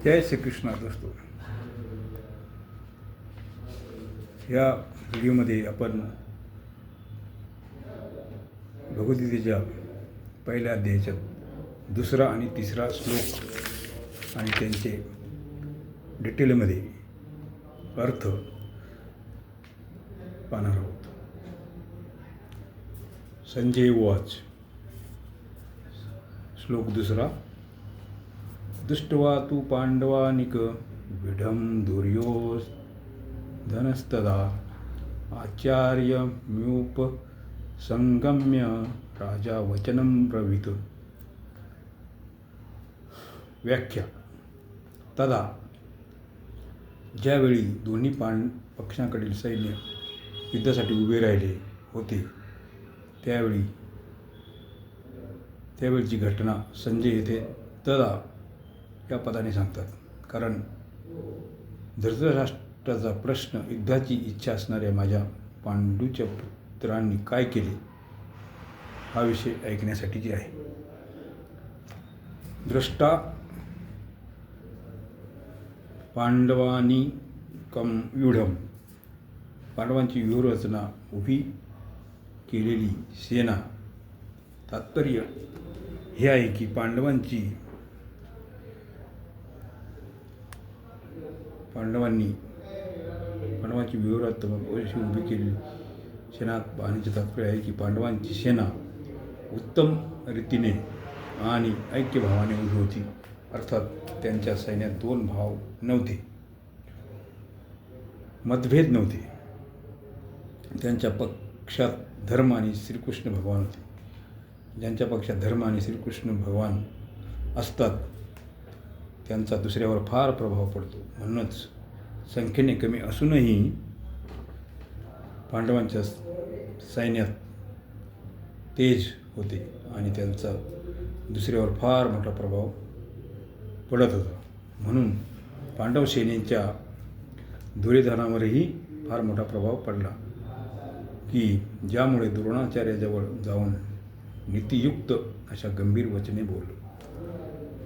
जय श्रीकृष्ण दोस्तो. या व्हिडिओमध्ये आपण भगवद्गीतेच्या पहिल्या अध्यायाच्या दुसरा आणि तिसरा श्लोक आणि त्यांचे डिटेलमध्ये अर्थ पाहणार आहोत. संजय उवाच. श्लोक दुसरा. दृष्ट्वा तु पांडवानिक विढं दुर्योधनस्तदा आचार्यम्युपसंगम्य राजा वचनं ब्रवीत. व्याख्या. तदा ज्यावेळी दोन्ही पक्षांकडील सैन्य युद्धासाठी उभे राहिले होते त्यावेळीची घटना संजय येथे तदा या पदाने सांगतात. कारण धृतराष्ट्राचा प्रश्न युद्धाची इच्छा असणाऱ्या माझ्या पांडूच्या पुत्रांनी काय केले हा विषय ऐकण्यासाठीची आहे. द्रष्टा पांडवानिकं व्यूढं. पांडवांची व्यूहरचना उभी केलेली सेना. तात्पर्य हे आहे की पांडवांची व्यूहात्मक अशी उभी केलेली सेना पाहण्याचे तात्पर्य आहे की पांडवांची सेना उत्तम रीतीने आणि ऐक्यभावाने उभी होती. अर्थात त्यांच्या सैन्यात दोन भाव नव्हते, मतभेद नव्हते. त्यांच्या पक्षात धर्म आणि श्रीकृष्ण भगवान होते. ज्यांच्या पक्षात धर्म आणि श्रीकृष्ण भगवान असतात त्यांचा दुसऱ्यावर फार प्रभाव पडतो. म्हणूनच संख्येने कमी असूनही पांडवांच्या सैन्यात तेज होते आणि त्यांचा दुसऱ्यावर फार मोठा प्रभाव पडत होता. म्हणून पांडव सेनेच्या दुर्योधनावरही फार मोठा प्रभाव पडला की ज्यामुळे द्रोणाचार्याजवळ जाऊन नीतियुक्त अशा गंभीर वचने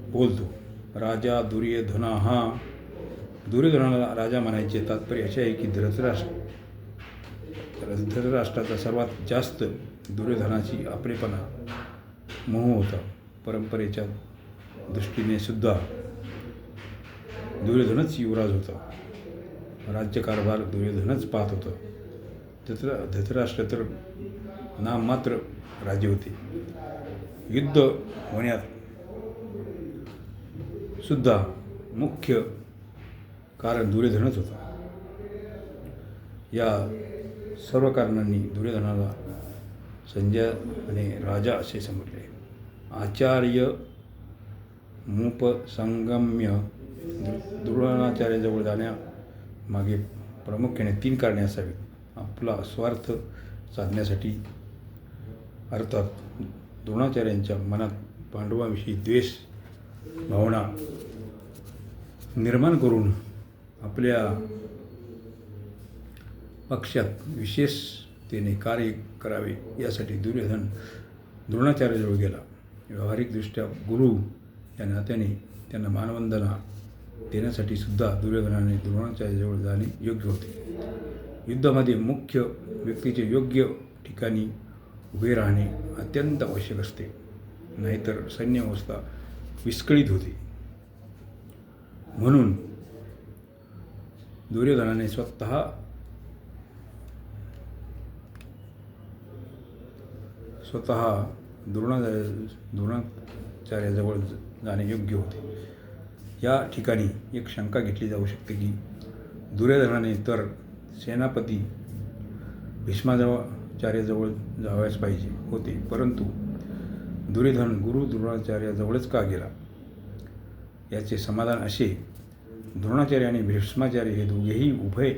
बोलतो. राजा दुर्योधनाला राजा म्हणायचे तात्पर्य असे आहे की धृतराष्ट्राचा सर्वात जास्त दुर्योधनाची आपलेपणा मोह होता. परंपरेच्या दृष्टीने सुद्धा दुर्योधनच युवराज होता. राज्यकारभार दुर्योधनच पाहत होता. धृतराष्ट्र तर नाममात्र राजे होते. युद्ध होण्यात सुद्धा मुख्य कारण दुर्योधनच होता. या सर्व कारणांनी दुर्योधनाला संजयाने राजा असे समजले. आचार्यमुपसंगम्य. द्रोणाचार्याजवळ जाण्यामागे प्रामुख्याने 3 कारणे असावीत. आपला स्वार्थ साधण्यासाठी, अर्थात द्रोणाचार्यांच्या मनात पांडवांविषयी द्वेष भावना निर्माण करून आपल्या पक्षात विशेषतेने कार्य करावे यासाठी दुर्योधन द्रोणाचार्याजवळ गेला. व्यावहारिकदृष्ट्या गुरु या नात्याने त्यांना मानवंदना देण्यासाठी सुद्धा दुर्योधनाने द्रोणाचार्याजवळ जाणे योग्य होते. युद्धामध्ये मुख्य व्यक्तीचे योग्य ठिकाणी उभे राहणे अत्यंत आवश्यक असते, नाहीतर सैन्य अवस्था विस्कळीत होते. म्हणून दुर्योधनाने स्वतः द्रोणाचार्याजवळ जाणे योग्य होते. या ठिकाणी एक शंका घेतली जाऊ शकते की दुर्योधनाने तर सेनापती भीष्माचार्याजवळ जावयास पाहिजे होते, परंतु दुर्योधन गुरु द्रोणाचार्याजवळच का गेला? याचे समाधान असे. द्रोणाचार्य आणि भीष्माचार्य हे दोघेही उभय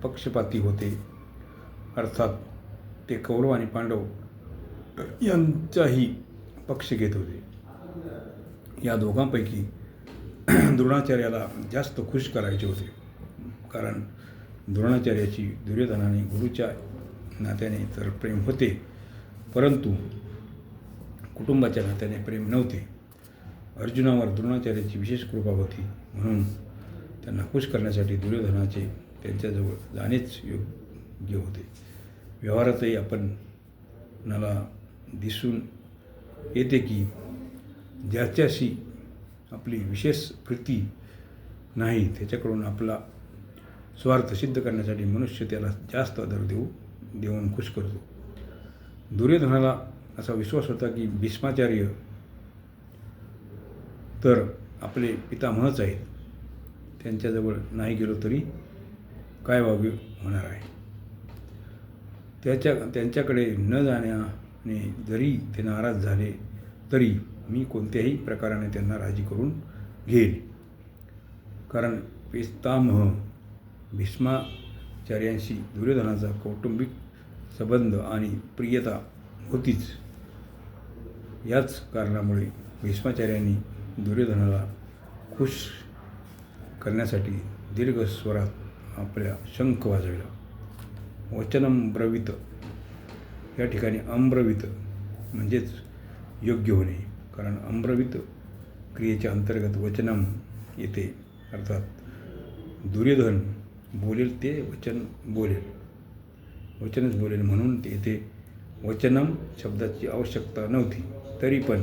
पक्षपाती होते. अर्थात ते कौरव आणि पांडव यांचाही पक्ष घेत होते. या दोघांपैकी द्रोणाचार्याला जास्त खुश करायचे होते, कारण द्रोणाचार्याची दुर्योधनाने गुरुच्या नात्याने तर प्रेम होते, परंतु कुटुंबाच्या नात्याने प्रेम नव्हते. अर्जुनावर द्रोणाचार्याची विशेष कृपा होती, म्हणून त्यांना खुश करण्यासाठी दुर्योधनाचे त्यांच्याजवळ जाणेच योग्य होते. व्यवहारातही आपणाला दिसून येते की ज्याच्याशी आपली विशेष प्रीती नाही त्याच्याकडून आपला स्वार्थ सिद्ध करण्यासाठी मनुष्य त्याला जास्त आदर देऊन खुश करतो. दुर्योधनाला असा विश्वास होता की भीष्माचार्य तर आपले पितामहच आहेत, त्यांच्याजवळ नाही गेलो तरी काय वागवे होणार आहे. त्यांच्याकडे न जाण्याने जरी ते नाराज झाले तरी मी कोणत्याही प्रकाराने त्यांना राजी करून घेईल, कारण पितामह भीष्माचार्यांशी दुर्योधनाचा कौटुंबिक संबंध आणि प्रियता होतीच. याच कारणामुळे भीष्माचार्यांनी दुर्योधनाला खुश करण्यासाठी दीर्घ स्वरात आपल्या शंख वाजविला. वचनम ब्रवीत या ठिकाणी अम्रवीत म्हणजेच योग्य होणे, कारण अम्रवीत क्रियेच्या अंतर्गत वचनम येते, अर्थात दुर्योधन बोलेल ते वचनच बोलेल, म्हणून येथे वचनम शब्दाची आवश्यकता नव्हती. तरी पण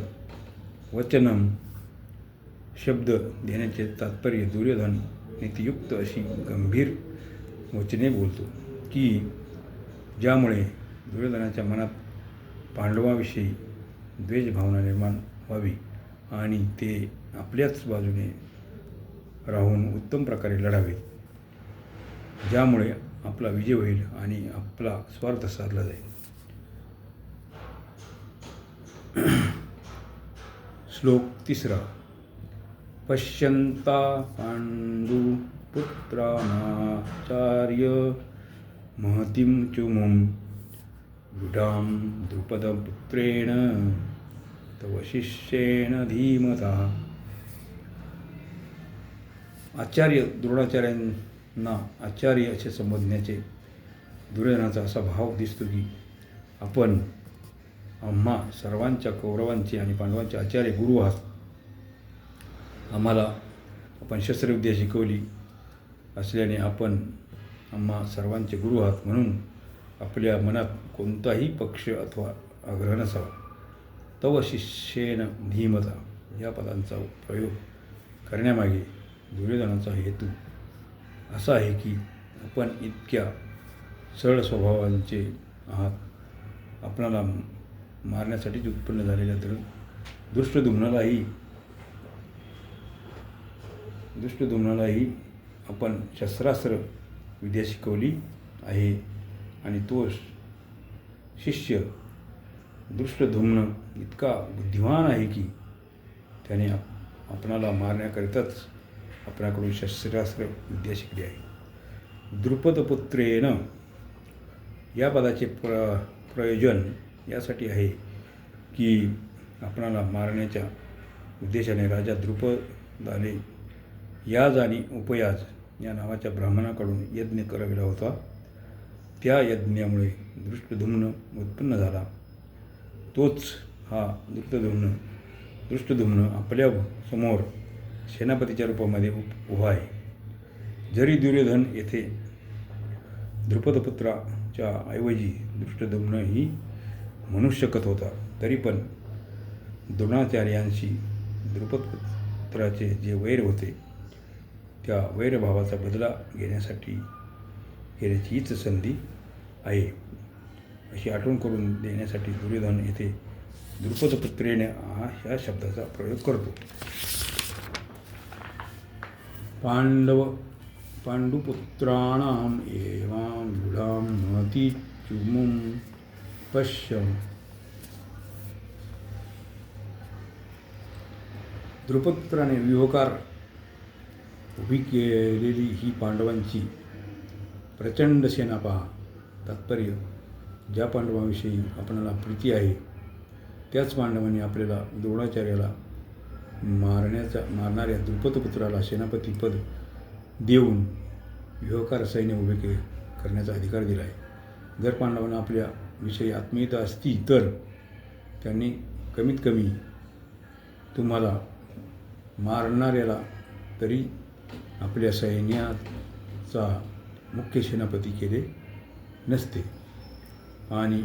वचनम शब्द देण्याचे तात्पर्य दुर्योधन नीतियुक्त अशी गंभीर वचने बोलतो की ज्यामुळे दुर्योधनाच्या मनात पांडवांविषयी द्वेषभावना निर्माण व्हावी आणि ते आपल्याच बाजूने राहून उत्तम प्रकारे लढावे, ज्यामुळे आपला विजय होईल आणि आपला स्वार्थ साधला जाईल. श्लोक 3. पश्यन्ता पाण्डुपुत्राणाचार्य महतीं चुमुं विडां द्रुपदपुत्रेण तव शिष्येण धीमता. आचार्य द्रोणाचार्यांना आचार्य असे संबोधण्याचे दुर्योधनाचा असा भाव दिसतो की आपण आम्हा सर्वांच्या कौरवांचे आणि पांडवांचे आचार्य गुरु आहात. आम्हाला आपण शस्त्रविद्या शिकवली असल्याने आपण आम्हा सर्वांचे गुरु आहात, म्हणून आपल्या मनात कोणताही पक्ष अथवा आग्रह नसावा. तव शिष्येन धीमता या पदांचा प्रयोग करण्यामागे दुर्योधनाचा हेतू असा आहे की आपण इतक्या सरळ स्वभावांचे आहात, आपणाला मारण्यासाठीच उत्पन्न झालेल्या दृष्टद्युम्नालाही आपण शस्त्रास्त्र विद्या शिकवली आहे आणि तो शिष्य दृष्टद्युम्न इतका बुद्धिमान आहे की त्याने आपणाला मारण्याकरिताच आपणाकडून शस्त्रास्त्र विद्या शिकली आहे. द्रुपदपुत्रेण या पदाचे प्रयोजन यासाठी आहे की आपणाला मारण्याच्या उद्देशाने राजा द्रुपदाने याज आणि उपयाज या नावाच्या ब्राह्मणाकडून यज्ञ करविला होता. त्या यज्ञामुळे दृष्टद्युम्न उत्पन्न झाला. तोच हा दृष्टद्युम्न आपल्या समोर सेनापतीच्या रूपामध्ये उभा आहे. जरी दुर्योधन येथे द्रुपदपुत्राच्या ऐवजी दृष्टद्युम्न ही म्हणू शकत होता, तरी पण द्रोणाचार्यांशी द्रुपदपुत्राचे जे वैर होते त्या वैरभावाचा बदला घेण्याची हीच संधी आहे अशी आठवण करून देण्यासाठी दुर्योधन येथे द्रुपदपुत्रेण ह्या शब्दाचा प्रयोग करतो. पाण्डुपुत्राणाम् एवां विडां महती चुमुं पश्य. द्रुपदपुत्राने व्यूहकार उभी केलेली ही पांडवांची प्रचंड सेना पहा. तात्पर्य ज्या पांडवांविषयी आपणाला प्रीती आहे त्याच पांडवांनी आपल्याला द्रोणाचार्याला मारणाऱ्या द्रुपदपुत्राला सेनापती पद देऊन व्यूहकार सैन्य उभे करण्याचा अधिकार दिला आहे. जर पांडवांना आपल्या विषयी आत्मीयता असती तर त्यांनी कमीत कमी तुम्हाला मारणाऱ्याला तरी आपल्या सैन्याचा मुख्य सेनापती केले नसते आणि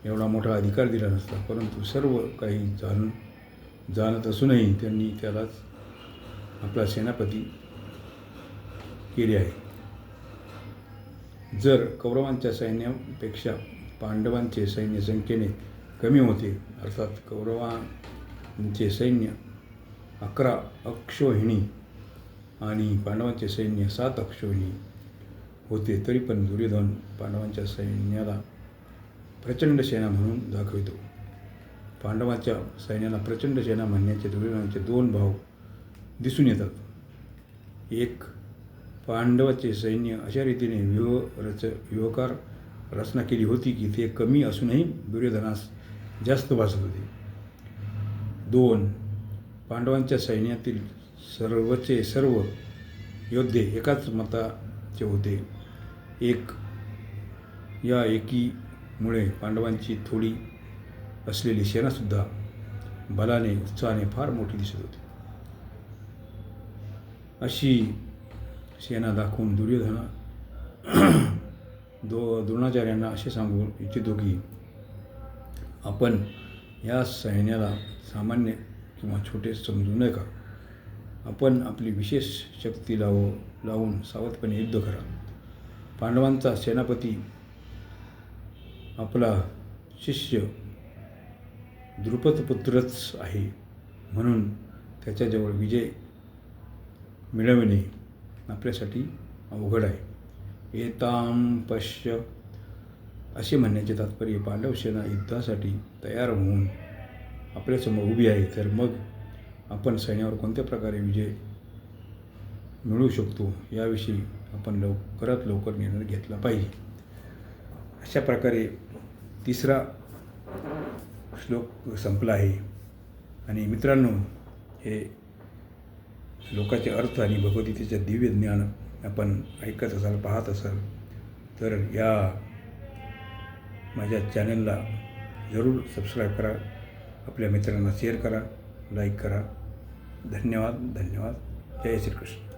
एवढा मोठा अधिकार दिला नसता, परंतु सर्व काही जाणत असूनही त्यांनी त्यालाच आपला सेनापती केले आहे. जर कौरवांच्या सैन्यापेक्षा पांडवांचे सैन्य संख्येने कमी होते, अर्थात कौरवांचे सैन्य 11 अक्षौहिणी आणि पांडवांचे सैन्य 7 अक्षौहिणी होते, तरी पण दुर्योधन पांडवांच्या सैन्याला प्रचंड सेना म्हणून दाखवितो. पांडवांच्या सैन्याला प्रचंड सेना म्हणण्याचे दुर्योधनाचे 2 भाव दिसून येतात. एक, पांडवाचे सैन्य अशा रीतीने व्यूहकार रचना केली होती की ते कमी असूनही दुर्योधनास जास्त भासत होते. 2, पांडवांच्या सैन्यातील सर्वचे सर्व योद्धे एकाच मताचे होते. या एकीमुळे पांडवांची थोडी असलेली सेनासुद्धा बलाने उत्साहाने फार मोठी दिसत होती. अशी सेना दाखवून द्रोणाचार्यांना असे सांगू इच्छितो की आपण या सैन्याला सामान्य किंवा छोटे समजू नका. आपण आपली विशेष शक्ती लावून सावधपणे युद्ध करा. पांडवांचा सेनापती आपला शिष्य द्रुपदपुत्रच आहे, म्हणून त्याच्याजवळ विजय मिळविणे आपल्यासाठी अवघड आहे. एतां पश्य असे म्हणण्याचे तात्पर्य पांडव सेना युद्धासाठी तयार होऊन आपल्यासमोर उभी आहे, तर मग आपण सैन्यावर कोणत्या प्रकारे विजय मिळवू शकतो याविषयी आपण लवकरात लवकर निर्णय घेतला पाहिजे. अशा प्रकारे 3रा श्लोक संपला आहे. आणि मित्रांनो, हे श्लोकाचे अर्थ आणि भगवद्गीतेचे दिव्य ज्ञान आपण ऐकत असाल, पाहत असाल, तर या माझ्या चॅनलला जरूर सबस्क्राईब करा, आपल्या मित्रांना शेअर करा, लाईक करा. धन्यवाद. जय श्रीकृष्ण.